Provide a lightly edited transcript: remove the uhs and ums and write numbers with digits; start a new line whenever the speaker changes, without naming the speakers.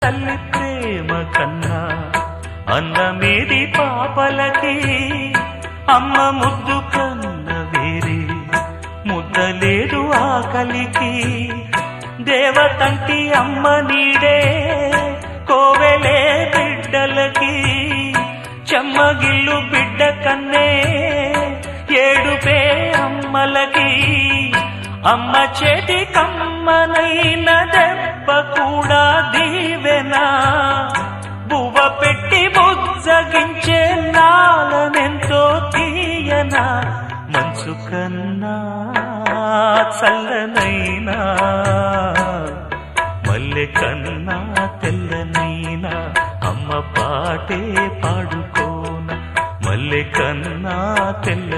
తల్లి ప్రేమ కన్నా అన్నమేది పాపలకి, అమ్మ ముద్దు కన్న వేరే ముద్దలేదు ఆకలికి. దేవతంటి అమ్మ నీడే కోవెలే బిడ్డలకి, చెమ్మగిల్లు బిడ్డ కన్నే ఏడుపే అమ్మలకి. అమ్మ చేతి కమ్మనైన దెబ్బ కూడా దీవెనా, బువ్వ పెట్టి బుజ్జగించే నాలనెంతో తీయనా. మంచు కన్నా చల్లనైనా, మల్లె కన్నా తెల్లనైనా, అమ్మ పాటే పాడుకోన. మల్లె కన్నా తెల్ల